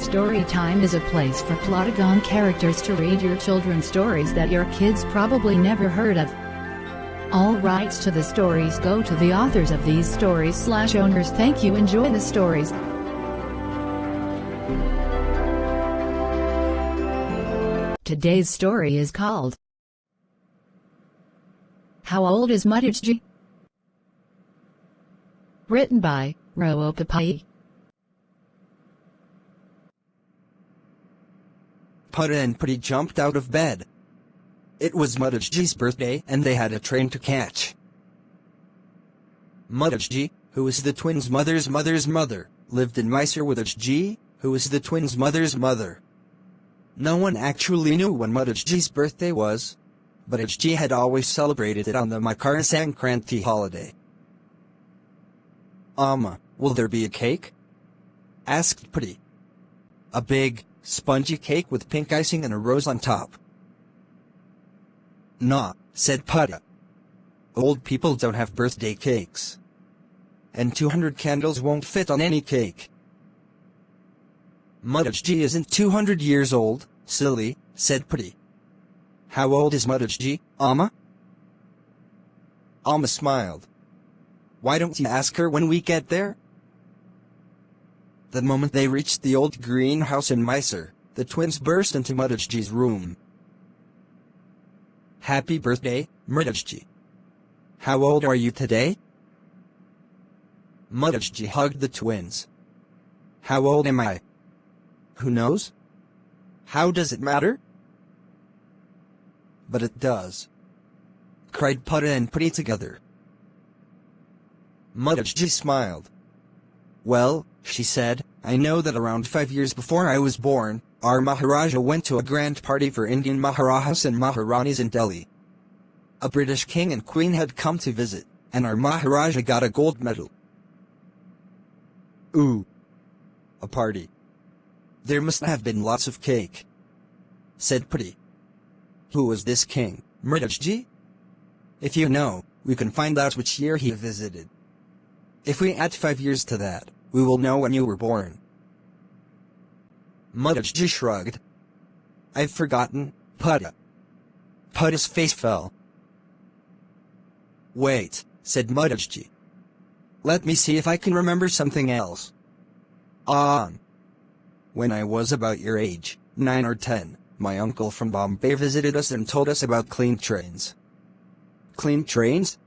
Storytime is a place for Plotagon characters to read your children's stories that your kids probably never heard of. All rights to the stories go to the authors of these stories/owners. Thank you. Enjoy the stories. Today's story is called How Old Is Muttajji? Written by Old Is Muttajji. Putta and Putty jumped out of bed. It was Muttajji's birthday and they had a train to catch. Muttajji, who was the twins' mother's mother, lived in Mysore with Muttajji, who was the twins' mother's mother. No one actually knew when Muttajji's birthday was, but Muttajji had always celebrated it on the Makar Sankranti holiday. "Amma, will there be a cake?" asked Putty. "A big, spongy cake with pink icing and a rose on top." "Nah," said Putta. "Old people don't have birthday cakes. And 200 candles won't fit on any cake." "Muttajji isn't 200 years old, silly," said Putty. "How old is Muttajji, Amma?" Amma smiled. "Why don't you ask her when we get there?" The moment they reached the old greenhouse in Mysore, the twins burst into Muttajji's room. "Happy birthday, Muttajji. How old are you today?" Muttajji hugged the twins. "How old am I?" "Who knows? How does it matter?" "But it does," cried Putta and Putty together. Muttajji smiled. "Well," she said, "I know that around 5 years before I was born, our Maharaja went to a grand party for Indian Maharajas and Maharanis in Delhi. A British king and queen had come to visit, and our Maharaja got a gold medal." "Ooh. A party. There must have been lots of cake," said Putty. "Who was this king, Muttajji? If you know, we can find out which year he visited. If we add 5 years to that, we will know when you were born." Muttajji shrugged. "I've forgotten, Putta." Putta's face fell. "Wait," said Muttajji. "Let me see if I can remember something else. When I was about your age, 9 or 10, my uncle from Bombay visited us and told us about clean trains." "Clean trains?"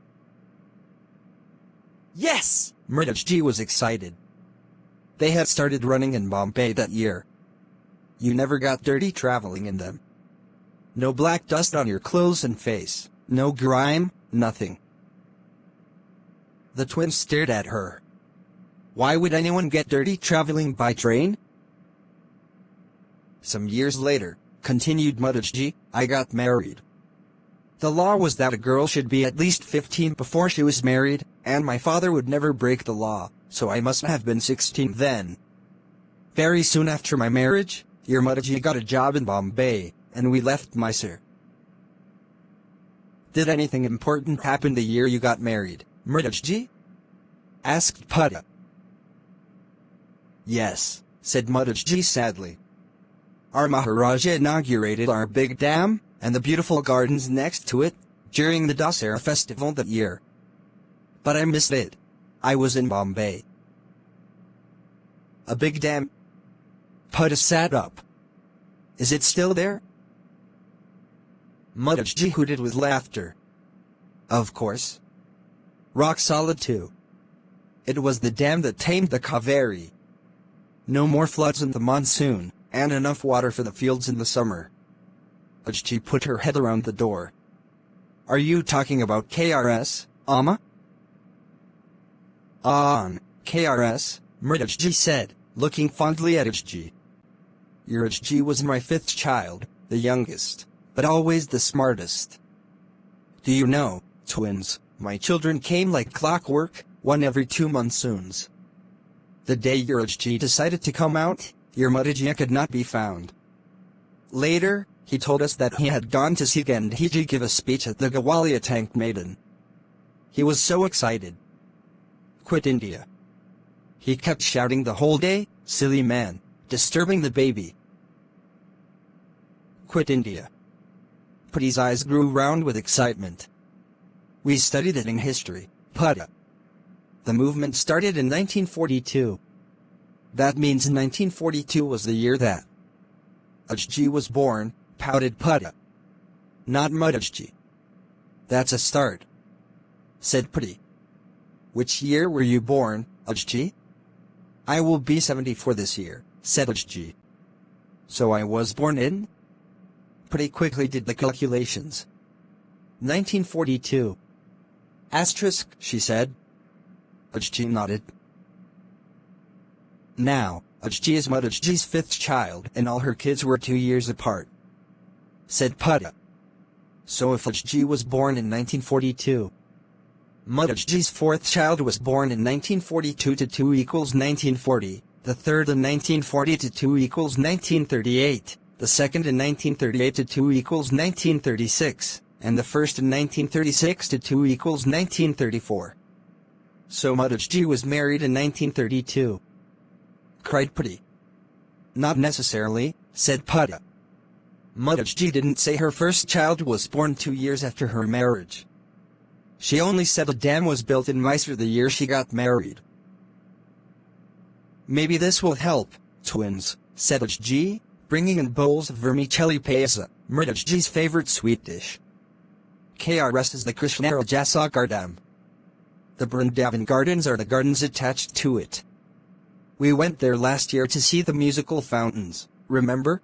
"Yes!" Muttajji was excited. They had started running in Bombay that year. You never got dirty traveling in them. No black dust on your clothes and face, no grime, nothing. The twins stared at her. Why would anyone get dirty traveling by train? "Some years later," continued Muttajji, "I got married. The law was that a girl should be at least 15 before she was married, and my father would never break the law, so I must have been 16 then. Very soon after my marriage, your Muttajji got a job in Bombay, and we left Mysore." "Did anything important happen the year you got married, Muttajji?" asked Putta. "Yes," said Muttajji sadly. "Our Maharaja inaugurated our big dam, and the beautiful gardens next to it, during the Dussehra festival that year. But I missed it. I was in Bombay." "A big dam?" Putta sat up. "Is it still there?" Muttajji hooted with laughter. "Of course. Rock solid too. It was the dam that tamed the Kaveri. No more floods in the monsoon, and enough water for the fields in the summer." Muttajji put her head around the door. "Are you talking about KRS, Amma?" KRS, Muttajji said, looking fondly at Muttajji. "Your Muttajji was my 5th child, the youngest, but always the smartest. Do you know, twins, my children came like clockwork, one every 2 monsoons. The day your Muttajji decided to come out, your Muttajji could not be found. Later, he told us that he had gone to see Gandhiji give a speech at the Gwalia Tank Maiden. He was so excited. Quit India. He kept shouting the whole day, 'Silly man, disturbing the baby. Quit India. Putty's eyes grew round with excitement. We studied it in history, Putta. The movement started in 1942. That means 1942 was the year that Muttajji was born, pouted Putta. Not Muttajji. That's a start, said Putty. Which year were you born, Muttajji? I will be 74 this year, said Muttajji. So I was born in? Putty quickly did the calculations. 1942. Asterisk, she said. Muttajji nodded. Now, Muttajji is Muttajji's fifth child and all her kids were 2 years apart, said Putta. So if Muttajji was born in 1942, Muttajji's fourth child was born in 1942 to 2 equals 1940, the third in 1940 to 2 equals 1938, the second in 1938 to 2 equals 1936, and the first in 1936 to 2 equals 1934. So Muttajji was married in 1932. Cried Putty. Not necessarily, said Putta. Muttajji didn't say her first child was born 2 years after her marriage. She only said a dam was built in Mysore the year she got married. Maybe this will help, twins, said Muttajji, bringing in bowls of vermicelli payasa, Muttajji's favorite sweet dish. KRS is the Krishnarajasa Gardam. The Vrindavan Gardens are the gardens attached to it. We went there last year to see the musical fountains, remember?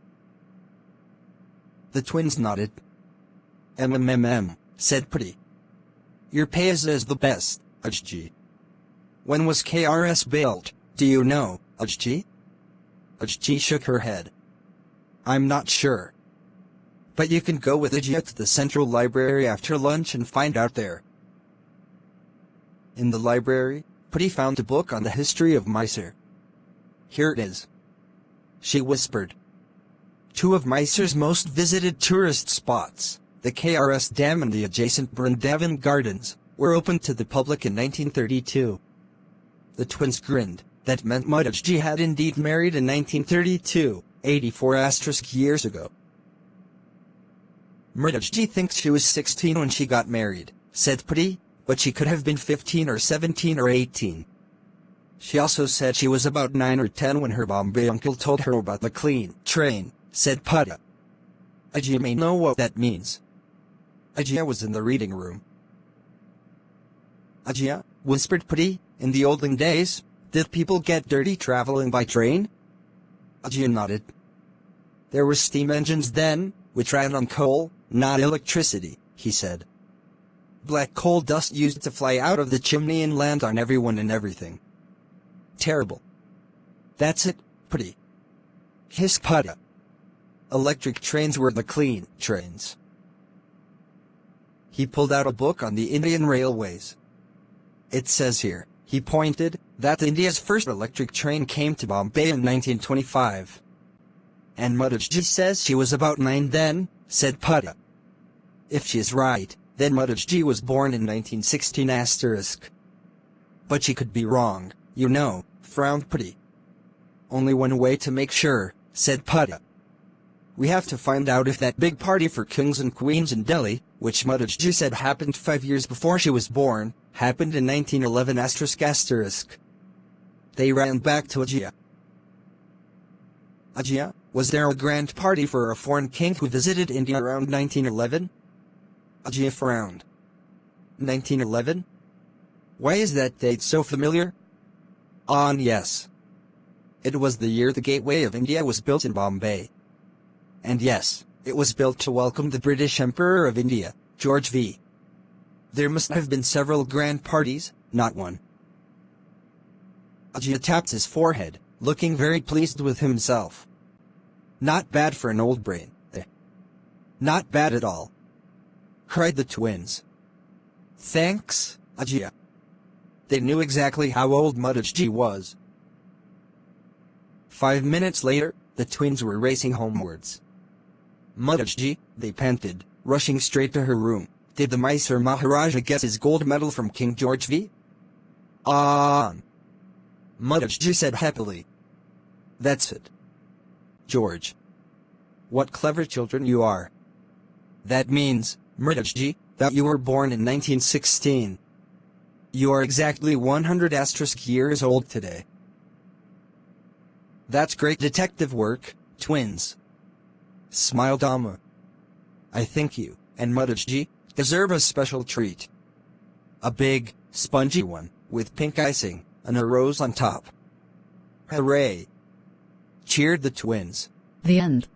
The twins nodded. Said Putty. Your payasa is the best, Muttajji. When was KRS built, do you know, Muttajji? Muttajji shook her head. I'm not sure. But you can go with Ajia to the central library after lunch and find out there. In the library, Putty found a book on the history of Mysore. Here it is, she whispered. 2 of Mysore's most visited tourist spots, the KRS Dam and the adjacent Vrindavan Gardens, were opened to the public in 1932. The twins grinned. That meant Muttajji had indeed married in 1932, 84 years ago. Muttajji thinks she was 16 when she got married, said Putty, but she could have been 15 or 17 or 18. She also said she was about 9 or 10 when her Bombay uncle told her about the clean train, said Putta. Ajia may know what that means. Ajia was in the reading room. Ajia, whispered Putty, in the olden days, did people get dirty traveling by train? Ajia nodded. There were steam engines then, which ran on coal, not electricity, he said. Black coal dust used to fly out of the chimney and land on everyone and everything. Terrible. That's it, Putty. Hissed Putta. Electric trains were the clean trains. He pulled out a book on the Indian Railways. It says here, he pointed, that India's first electric train came to Bombay in 1925. And Muttajji says she was about 9 then, said Putta. If she's right, then Muttajji was born in 1916 asterisk. But she could be wrong, you know, frowned Putty. Only one way to make sure, said Putta. We have to find out if that big party for kings and queens in Delhi, which Muttajji said happened 5 years before she was born, happened in 1911 asterisk. They ran back to Ajia. Ajia, was there a grand party for a foreign king who visited India around 1911? Ajia frowned. 1911? Why is that date so familiar? Yes. It was the year the Gateway of India was built in Bombay. And yes, it was built to welcome the British Emperor of India, George V. There must have been several grand parties, not one. Ajia tapped his forehead, looking very pleased with himself. Not bad for an old brain, eh? Not bad at all, cried the twins. Thanks, Ajia. They knew exactly how old Muttajji was. 5 minutes later, the twins were racing homewards. Muttajji, they panted, rushing straight to her room. Did the Mysore Maharaja get his gold medal from King George V? Muttajji said happily. That's it. George. What clever children you are. That means, Muttajji, that you were born in 1916. You are exactly 100 years old today. That's great detective work, twins. Smiled Amma. I think you and Muttajji deserve a special treat. A big, spongy one, with pink icing, and a rose on top. Hooray! Cheered the twins. The end.